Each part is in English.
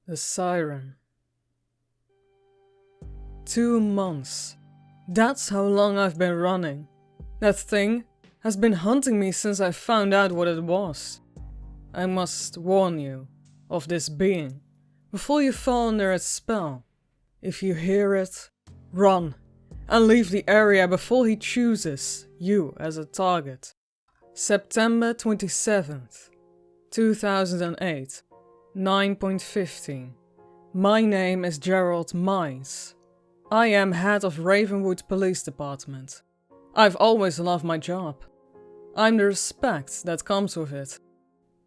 The Siren. 2 months. That's how long I've been running. That thing has been hunting me since I found out what it was. I must warn you of this being before you fall under its spell. If you hear it, run and leave the area before he chooses you as a target. September 27th, 2008, 9:15. My name is Gerald Mines. I am head of Ravenwood Police Department. I've always loved my job. I'm the respect that comes with it.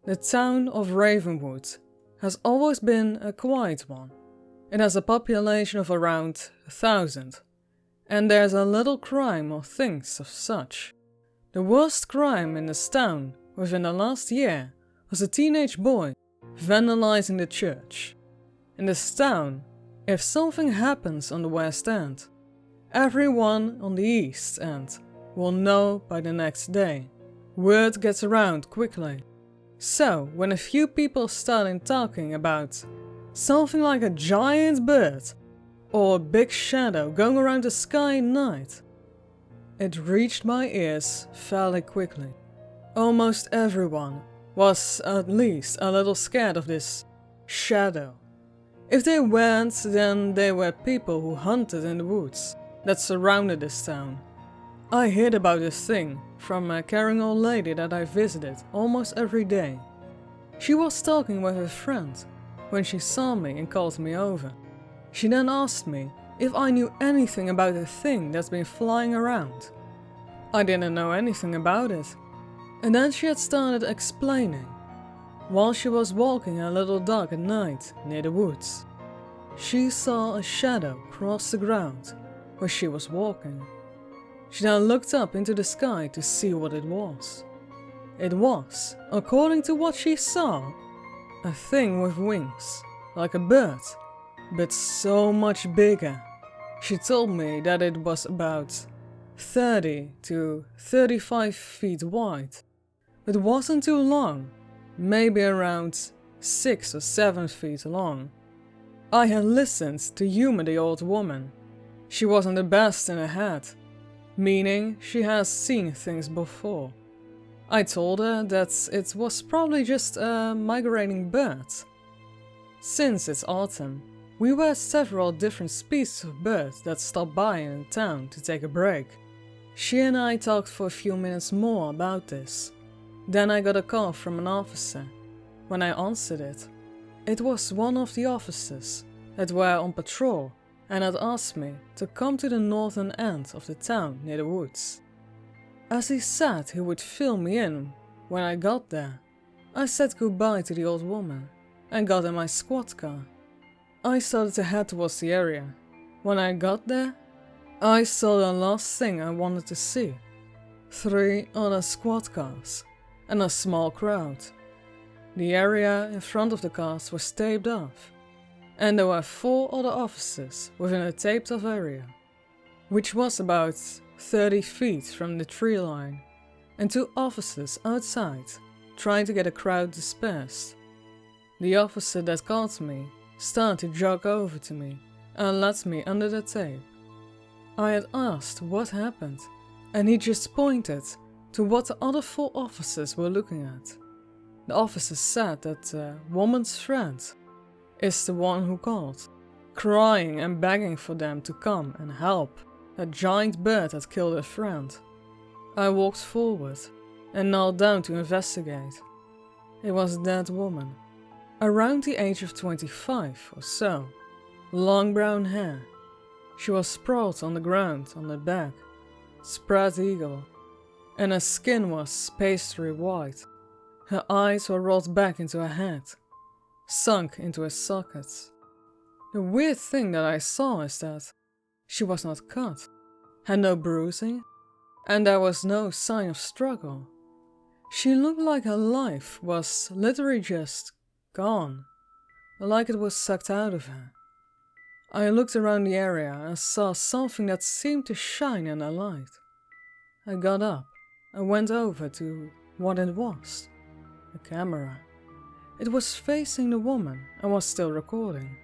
The town of Ravenwood has always been a quiet one. It has a population of around 1,000, and there's a little crime or things of such. The worst crime in this town within the last year was a teenage boy vandalizing the church. In this town, if something happens on the west end, everyone on the east end will know by the next day. Word gets around quickly. So, when a few people started talking about something like a giant bird or a big shadow going around the sky at night, it reached my ears fairly quickly. Almost everyone was at least a little scared of this shadow. If they weren't, then they were people who hunted in the woods that surrounded this town. I heard about this thing from a caring old lady that I visited almost every day. She was talking with her friend when she saw me and called me over. She then asked me if I knew anything about the thing that's been flying around. I didn't know anything about it. And then she had started explaining. While she was walking a little dog at night near the woods, she saw a shadow cross the ground where she was walking. She then looked up into the sky to see what it was. It was, according to what she saw, a thing with wings, like a bird, but so much bigger. She told me that it was about 30 to 35 feet wide. It wasn't too long, maybe around 6 or 7 feet long. I had listened to humor the old woman. She wasn't the best in her head, meaning she has seen things before. I told her that it was probably just a migrating bird. Since it's autumn, we were several different species of birds that stopped by in town to take a break. She and I talked for a few minutes more about this. Then I got a call from an officer. When I answered it, it was one of the officers that were on patrol and had asked me to come to the northern end of the town near the woods. As he said he would fill me in when I got there, I said goodbye to the old woman and got in my squad car. I started to head towards the area. When I got there, I saw the last thing I wanted to see. 3 other squad cars and a small crowd. The area in front of the cars was taped off, and there were 4 other officers within a taped off area, which was about 30 feet from the tree line, and 2 officers outside trying to get the crowd dispersed. The officer that called me started to jog over to me and let me under the tape. I had asked what happened, and he just pointed to what the other 4 officers were looking at. The officer said that the woman's friend is the one who called, crying and begging for them to come and help. That giant bird had killed her friend. I walked forward and knelt down to investigate. It was that woman, around the age of 25 or so, long brown hair. She was sprawled on the ground on her back, spread eagle, and her skin was pastry white. Her eyes were rolled back into her head, sunk into her sockets. The weird thing that I saw is that she was not cut, had no bruising, and there was no sign of struggle. She looked like her life was literally just gone, like it was sucked out of her. I looked around the area and saw something that seemed to shine in the light. I got up I went over to what it was. A camera. It was facing the woman and was still recording.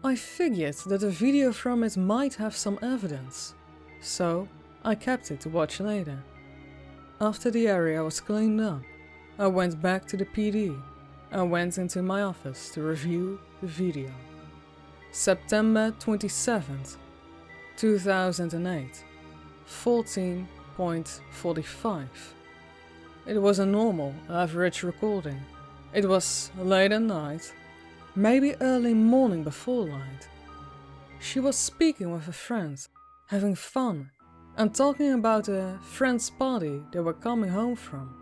I figured that a video from it might have some evidence, so I kept it to watch later. After the area was cleaned up, I went back to the PD and went into my office to review the video. September 27th, 2008, 14:45. It was a normal, average recording. It was late at night, maybe early morning before light. She was speaking with a friend, having fun, and talking about a friend's party they were coming home from.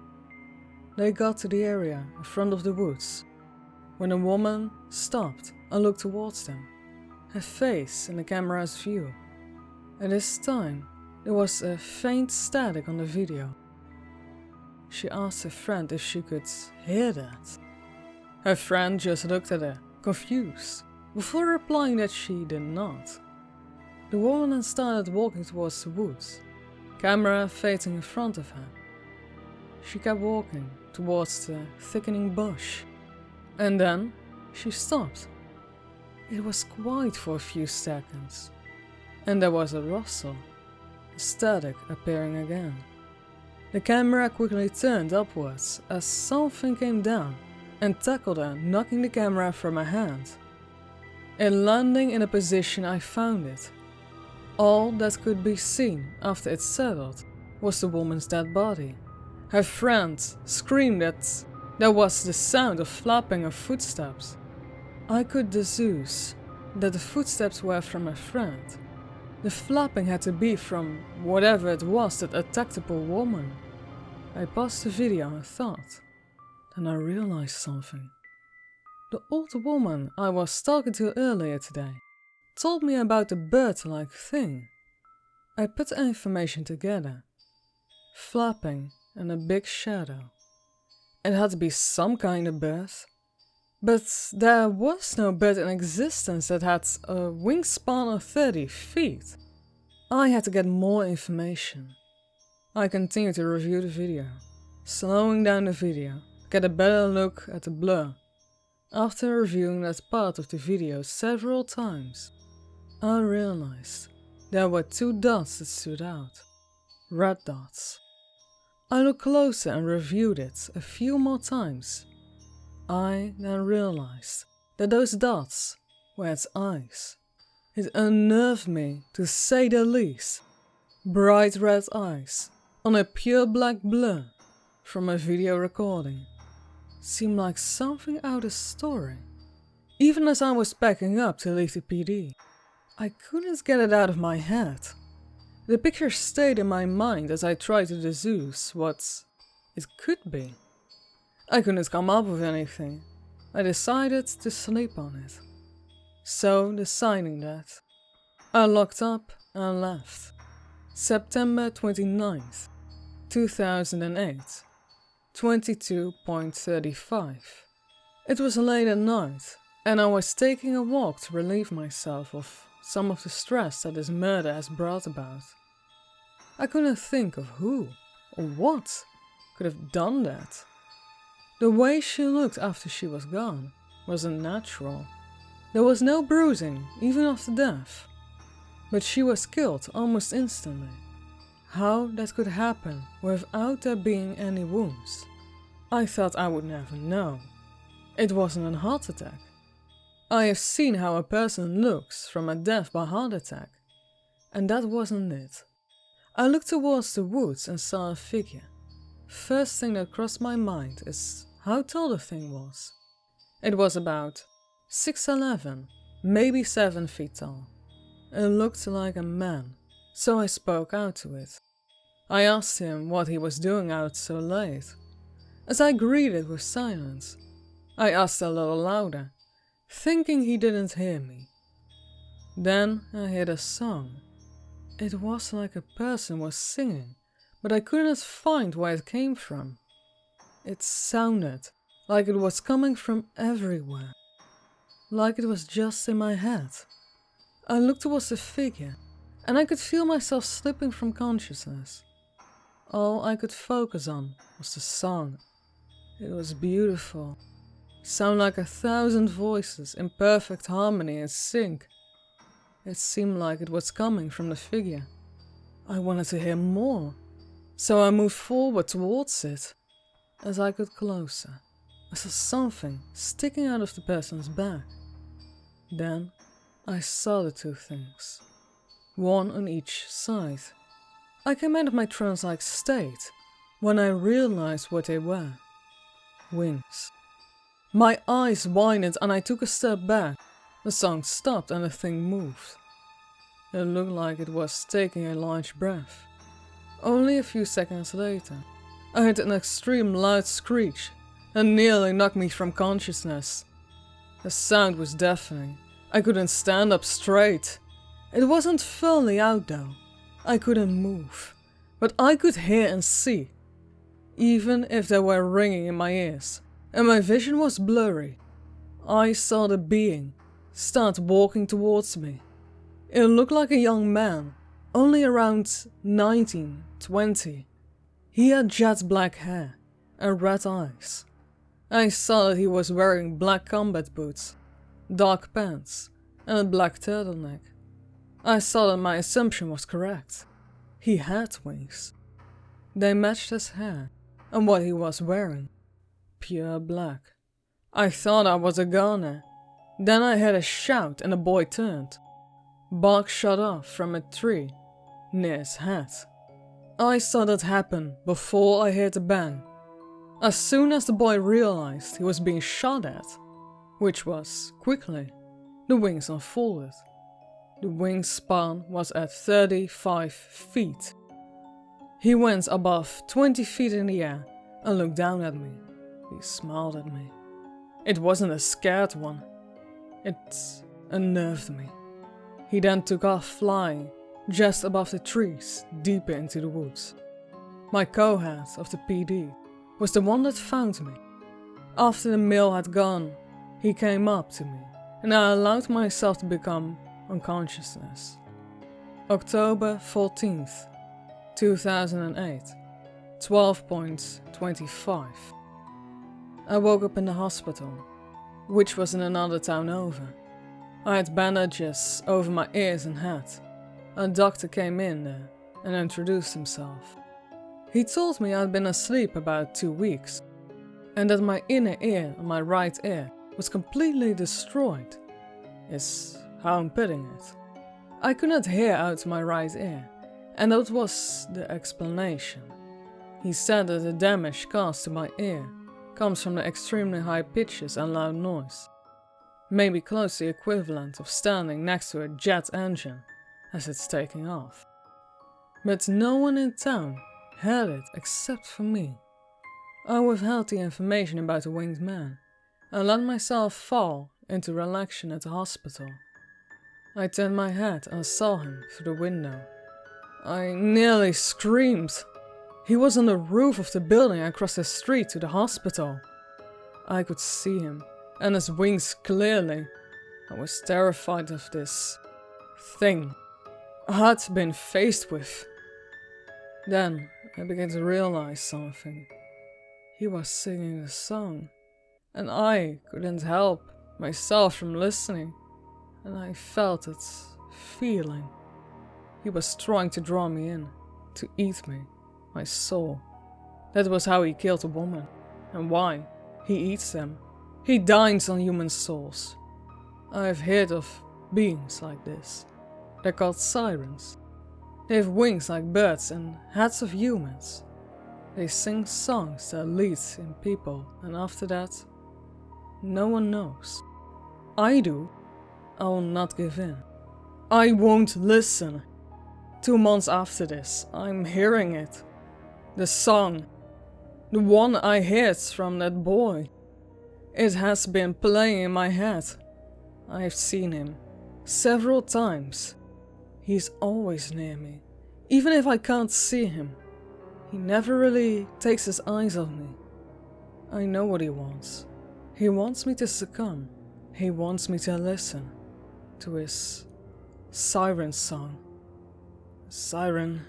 They got to the area in front of the woods, when a woman stopped and looked towards them, her face in the camera's view. At this time, there was a faint static on the video. She asked her friend if she could hear that. Her friend just looked at her, confused, before replying that she did not. The woman then started walking towards the woods, camera facing in front of her. She kept walking towards the thickening bush, and then she stopped. It was quiet for a few seconds, and there was a rustle, a static appearing again. The camera quickly turned upwards as something came down and tackled her, knocking the camera from her hand. It landing in a position I found it. All that could be seen after it settled was the woman's dead body. Her friend screamed that there was the sound of flapping of footsteps. I could deduce that the footsteps were from her friend. The flapping had to be from whatever it was that attacked the poor woman. I paused the video and thought. Then I realized something. The old woman I was talking to earlier today told me about the bird-like thing. I put the information together. Flapping and a big shadow. It had to be some kind of bird. But there was no bird in existence that had a wingspan of 30 feet. I had to get more information. I continued to review the video, slowing down the video to get a better look at the blur. After reviewing that part of the video several times, I realized there were 2 dots that stood out. Red dots. I looked closer and reviewed it a few more times. I then realized that those dots were its eyes. It unnerved me, to say the least. Bright red eyes on a pure black blur from a video recording. Seemed like something out of story. Even as I was packing up to leave the PD, I couldn't get it out of my head. The picture stayed in my mind as I tried to deduce what it could be. I couldn't come up with anything. I decided to sleep on it. So, deciding that, I locked up and left. September 29th, 2008, 22:35. It was late at night, and I was taking a walk to relieve myself of some of the stress that this murder has brought about. I couldn't think of who or what could have done that. The way she looked after she was gone wasn't natural. There was no bruising, even after death. But she was killed almost instantly. How that could happen without there being any wounds? I thought I would never know. It wasn't a heart attack. I have seen how a person looks from a death by heart attack, and that wasn't it. I looked towards the woods and saw a figure. First thing that crossed my mind is how tall the thing was. It was about 6'11", maybe 7 feet tall. It looked like a man, so I spoke out to it. I asked him what he was doing out so late. As I greeted with silence, I asked a little louder, thinking he didn't hear me. Then I heard a song. It was like a person was singing, but I couldn't find where it came from. It sounded like it was coming from everywhere, like it was just in my head. I looked towards the figure, and I could feel myself slipping from consciousness. All I could focus on was the song. It was beautiful. Sound like 1,000 voices in perfect harmony and sync. It seemed like it was coming from the figure. I wanted to hear more, so I moved forward towards it. As I got closer, I saw something sticking out of the person's back. Then I saw the two things, one on each side. I came out of my trance-like state when I realized what they were. Wings. My eyes widened and I took a step back. The song stopped and the thing moved. It looked like it was taking a large breath. Only a few seconds later, I heard an extreme loud screech that nearly knocked me from consciousness. The sound was deafening. I couldn't stand up straight. It wasn't fully out though. I couldn't move, but I could hear and see, even if they were ringing in my ears, and my vision was blurry. I saw the being start walking towards me. It looked like a young man, only around 19, 20. He had jet black hair and red eyes. I saw that he was wearing black combat boots, dark pants, and a black turtleneck. I saw that my assumption was correct. He had wings. They matched his hair and what he was wearing. Pure black. I thought I was a goner. Then I heard a shout and the boy turned. Bark shot off from a tree near his head. I saw that happen before I heard the bang. As soon as the boy realized he was being shot at, which was quickly, the wings unfolded. The wingspan was at 35 feet. He went above 20 feet in the air and looked down at me. He smiled at me. It wasn't a scared one. It unnerved me. He then took off flying just above the trees, deeper into the woods. My co-head of the PD was the one that found me. After the male had gone, he came up to me and I allowed myself to become unconsciousness. October 14th, 2008, 12:25. I woke up in the hospital, which was in another town over. I had bandages over my ears and head. A doctor came in there and introduced himself. He told me I'd been asleep about 2 weeks, and that my inner ear on my right ear was completely destroyed, is how I'm putting it. I could not hear out my right ear, and that was the explanation. He said that the damage caused to my ear comes from the extremely high pitches and loud noise, maybe close to the equivalent of standing next to a jet engine as it's taking off. But no one in town heard it except for me. I withheld the information about the winged man and let myself fall into relaxation at the hospital. I turned my head and saw him through the window. I nearly screamed. He was on the roof of the building across the street to the hospital. I could see him and his wings clearly. I was terrified of this thing I had been faced with. Then I began to realize something. He was singing a song, and I couldn't help myself from listening, and I felt it feeling. He was trying to draw me in, to eat me, my soul. That was how he killed a woman, and why he eats them. He dines on human souls. I've heard of beings like this. They're called sirens. They have wings like birds and heads of humans. They sing songs that lead in people, and after that, no one knows. I do. I will not give in. I won't listen. 2 months after this, I'm hearing it. The song. The one I heard from that boy. It has been playing in my head. I've seen him several times. He's always near me, even if I can't see him. He never really takes his eyes off me. I know what he wants. He wants me to succumb. He wants me to listen to his siren song. Siren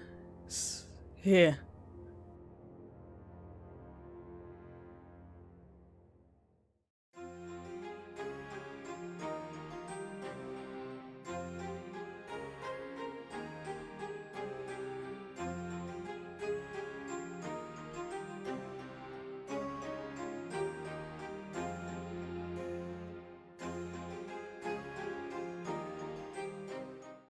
is here.